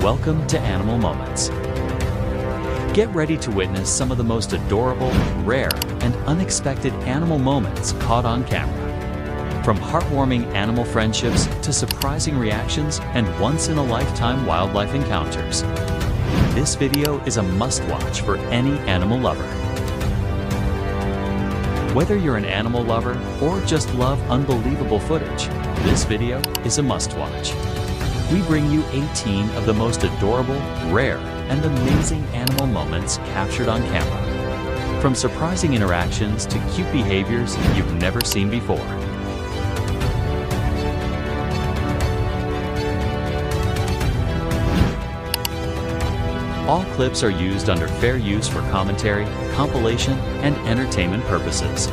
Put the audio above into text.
Welcome to Animal Moments. Get ready to witness some of the most adorable, rare, and unexpected animal moments caught on camera. From heartwarming animal friendships to surprising reactions and once-in-a-lifetime wildlife encounters. This video is a must-watch for any animal lover. Whether you're an animal lover or just love unbelievable footage, this video is a must-watch. We bring you 18 of the most adorable, rare, and amazing animal moments captured on camera. From surprising interactions to cute behaviors you've never seen before. All clips are used under fair use for commentary, compilation, and entertainment purposes.